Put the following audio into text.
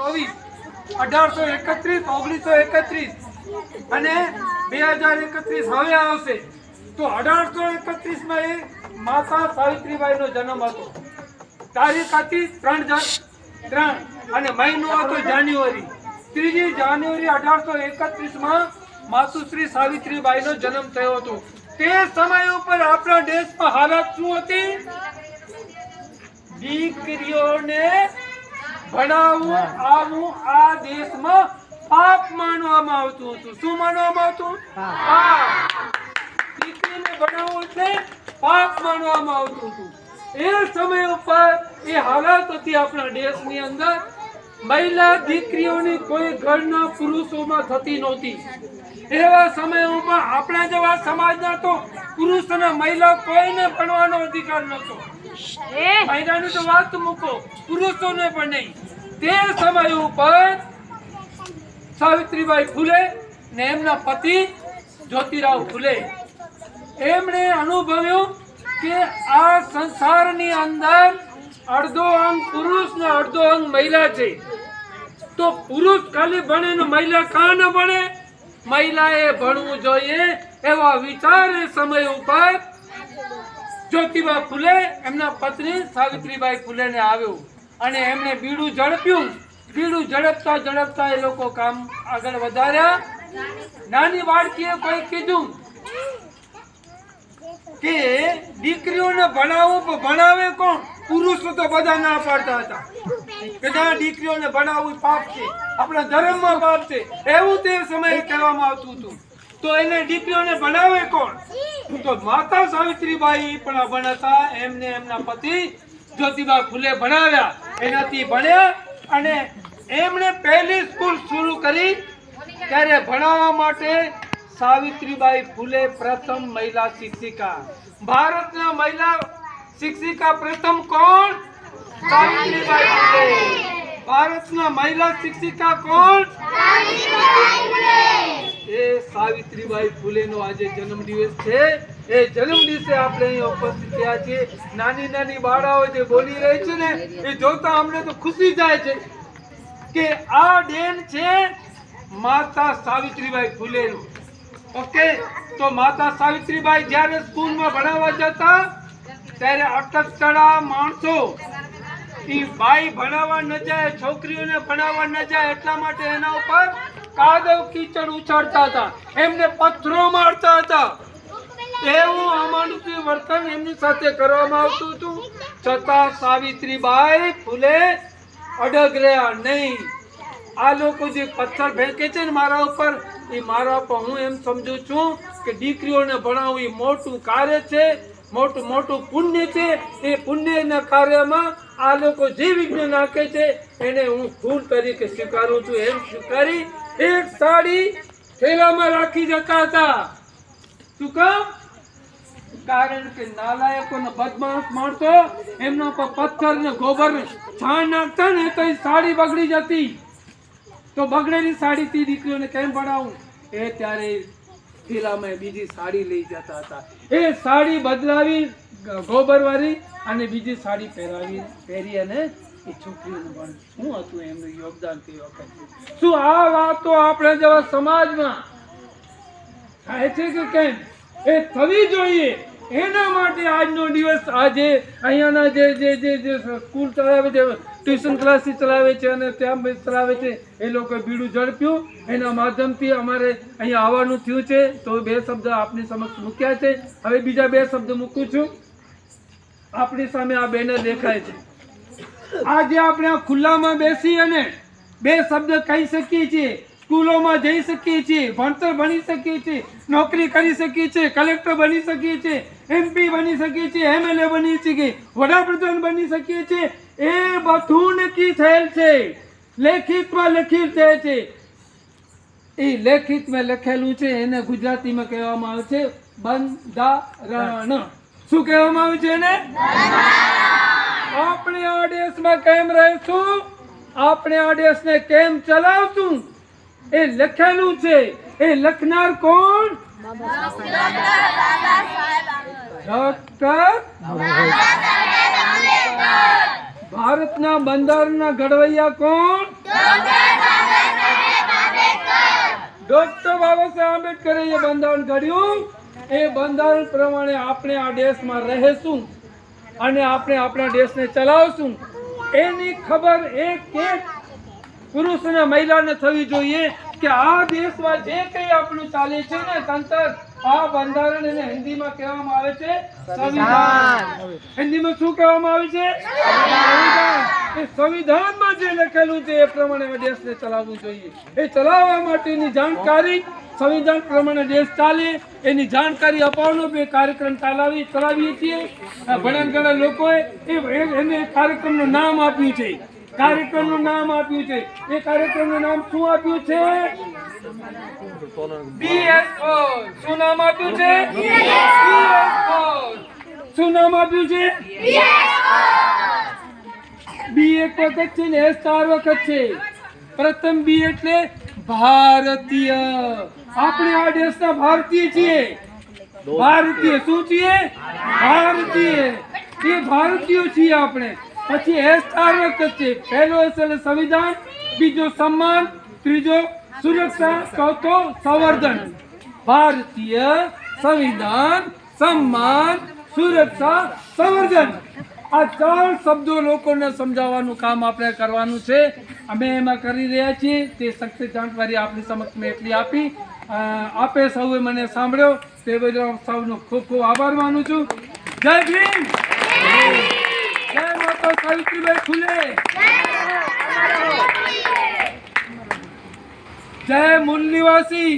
2024, 1831, 1931 અને 2031 હવે આવશે. તો 1831 માં એ માતા સાવિત્રીબાઈનો જન્મ હતો. તારીખ હતી 3 અને મહિનો હતો જાન્યુઆરી. 3 જાન્યુઆરી 1831 માં માતુશ્રી સાવિત્રીબાઈનો જન્મ થયો હતો. તે સમય ઉપર આપણા દેશમાં હાલત શું હતી? દીકરીઓને ભણાવવું આવું આ દેશમાં પાપ માનવામાં આવતું હતું. શું માનવામાં આવતું? પાપ. દીકરીને ભણાવવું એટલે પાપ માનવામાં આવતું હતું. એ સમય ઉપર એ હાલત હતી આપણા દેશની અંદર. મહિલા દીકરીઓની કોઈ ઘરના પુરુષોમાં થતી નહોતી. એવા સમયમાં આપણા જેવા સમાજના તો પુરુષ અને મહિલા કોઈને ભણવાનો અધિકાર નહોતો. મહિલાની તો વાત મૂકો, પુરુષોને પણ નહીં. તે સમય ઉપર સાવિત્રીબાઈ ફૂલે ને એમના પતિ જ્યોતિરાવ ફૂલે એમણે અનુભવ્યું કે આ સંસારની અંદર અડધો અંગ પુરુષ ને અડધો અંગ મહિલા છે. તો પુરુષ ખાલી ભણે ને મહિલા કાં ન ભણે? મહિલાએ ભણવું જોઈએ એવા વિચાર એ સમય ઉપર જ્યોતિબા ફૂલે એમના પત્ની સાવિત્રીબાઈ ફૂલેને આવ્યું અને એમને બીડું ઝડપ્યું. બીડું ઝડપતા એ લોકો કામ આગળ વધાર્યા. નાની બાળકીએ કોઈ કીધું કે દીકરીઓને ભણાવવું, ભણાવે કોણ? પુરુષો તો બધા ના પાડતા હતા કે ના, દીકરીઓને ભણાવવું પાપ છે, આપણા ધર્મમાં પાપ છે, એવું તે સમયે કહેવામાં આવતું હતું. તો એને દીકરીઓને ભણાવે કોણ? તો માતા સાવિત્રીબાઈ પણ અભણ હતા. એમને એમના પતિ જ્યોતિબા ફૂલે ભણાવ્યા. એનાથી ભણ્યા અને એમણે પહેલી સ્કૂલ શરૂ કરી. ત્યારે ભણાવવા માટે સાવિત્રીબાઈ ફૂલે પ્રથમ મહિલા શિક્ષિકા. ભારતના મહિલા શિક્ષિકા પ્રથમ કોણ? સાવિત્રીબાઈ ફૂલે. ભારતના મહિલા શિક્ષિકા કોણ? એ સાવિત્રીબાઈ ફૂલેનો આજે જન્મદિવસ છે. એ જન્મદિવસે આપણે અહીં ઉપસ્થિત થયા છીએ. નાની નાની બાળાઓ જે બોલી રહી છે ને, એ જોતા અમને તો ખુશી જાય છે કે આ દેન છે માતા સાવિત્રીબાઈ ફૂલેનું. ઓકે, તો માતા સાવિત્રીબાઈ જ્યારે સ્કૂલમાં ભણાવવા જતા ત્યારે અટકચડા માણસો ઈ બાઈ ભણાવવા ન જાય, છોકરીઓને ભણાવવા ન જાય એટલા માટે એના ઉપર કાદવ કીચડ ઉછાળતા હતા, એમને પથ્થરો મારતા હતા. એવું અમાનુષી વર્તન એમની સાથે કરવામાં આવતું હતું. છતાં સાવિત્રીબાઈ ફૂલે અડગ રહ્યા નહીં. આ લોકો જે પથ્થર ફેંકે છે ને મારા ઉપર, એ મારા પર હું એમ સમજુ છું કે દીકરીઓને ભણાવવું એ મોટું કાર્ય છે, મોટું પુણ્ય છે. એ પુણ્યના કાર્યમાં આ લોકો જે વિઘ્ન નાખે છે એને હું ફૂલ તરીકે સ્વીકારું છું. એમ સ્વીકારી એક સાડી થેલામાં રાખી જતા હતા. શું કામ? કારણ કે નાલાયકો ને બદમાશ માણસો એમના પર પથ્થર ને ગોબર છાણ નાખતા ને તો એ સાડી બગડી જતી. તો બગડેલી સાડી થી દીકરીઓને કેમ ભણાવું? એ ત્યારે થેલામાં બીજી સાડી લઈ જતા હતા. એ સાડી બદલાવી ગોબર વાળી અને બીજી સાડી પહેરી અને એ છોકરીઓને ભણ. શું હતું એમનું યોગદાન તે વખતે? શું આ વાતો આપણે જેવા સમાજમાં થાય છે કે કેમ? એ થવી જોઈએ. એના માટે આજનો દિવસ, આજે અહીંયાના જે સ્કૂલ ચલાવે છે, ટ્યુશન ક્લાસીસ ચલાવે છે અને ત્યાં ચલાવે છે, એ લોકોએ બીડું ઝડપ્યું. એના માધ્યમથી અમારે અહીંયા આવવાનું થયું છે. તો 2 શબ્દ આપની સમક્ષ મૂક્યા છે. હવે બીજા 2 શબ્દ મૂકું છું. આપણી સામે આ બેનર દેખાય છે. આજે આપણે આ ખુલ્લામાં બેસી અને 2 શબ્દ કહી શકીએ છીએ. સ્કૂલોમાં જઈ શકીએ છીએ, ભણતર ભણી શકીએ છીએ, નોકરી કરી શકીએ છીએ, કલેક્ટર બની શકીએ છીએ, MP બની શકીએ છીએ, MLA બની શકીએ, વડાપ્રધાન બની શકીએ છીએ. એ બધું નક્કી થયેલ છે, લેખિતમાં લખેલ થયેલ છે. એ લેખિતમાં લખેલું છે એને ગુજરાતીમાં કહેવામાં આવે છે બંધારણ. શું કહેવામાં આવે છે એને? આપણે આ દેશમાં કેમ રહીશું, આપણે આ દેશને કેમ ચલાવશું, એ લખેલું છે. એ લખનાર કોણ? ડોક્ટર ભારતના બંધારણના ઘડવૈયા કોણ? ડોક્ટર બાબા સાહેબ આંબેડકરે એ બંધારણ ઘડ્યું. એ બંધારણ પ્રમાણે આપણે આ દેશમાં રહેશું અને આપણે આપણા દેશને ચલાવશું. એની ખબર એક એક પુરુષ અને મહિલાને થવી જોઈએ કે આ દેશમાં જે કંઈ આપણું ચાલે છે ને તંત્ર, આ બંધારણ એને હિન્દીમાં કહેવામાં આવે છે સંવિધાન. હિન્દીમાં શું કહેવામાં આવે છે? સંવિધાન. એ સંવિધાનમાં જે લખેલું છે એ પ્રમાણે આ દેશને ચલાવવું જોઈએ. એ ચલાવવા માટેની જાણકારી સંવિધાન પ્રમાણે દેશ ચાલે એની જાણકારી અપાવવાનો બે કાર્યક્રમ ચલાવીએ છીએ. ઘણા લોકોએ એને કાર્યક્રમનું નામ આપ્યું છે. કાર્યક્રમનું નામ આપ્યું છે. એ કાર્યક્રમનું નામ શું આપ્યું છે? BS4. શું નામ આપ્યું છે? BS4. શું નામ આપ્યું છે? બી એક વખત છે ને એસ 4 વખત છે. પ્રથમ બી એટલે ભારતીય. આપણે આ દેશના ભારતીય છીએ. ભારતીય શું છીએ? ભારતીય. એ ભારતીયો છીએ આપણે. પછી એસ 4 વખત છે. પહેલો એસ એટલે સંવિધાન, બીજો સન્માન, ત્રીજો સુરક્ષા, ચોથો સંવર્ધન. ભારતીય, સંવિધાન, સન્માન, સુરક્ષા, સંવર્ધન. આ 4 શબ્દો લોકોને સમજાવવાનું કામ આપણે કરવાનું છે. અમે એમાં કરી રહ્યા છીએ. તે સંક્ષિપ્ત જાણકારી આપની સમક્ષ મેં એટલી આપી. આપે સૌએ મને સાંભળ્યો તે બદલ સૌનો ખૂબ ખૂબ આભાર માનું છું. જય ભીમ. જય માતા સાવિત્રીબાઈ ફૂલે. જય મૂળ નિવાસી.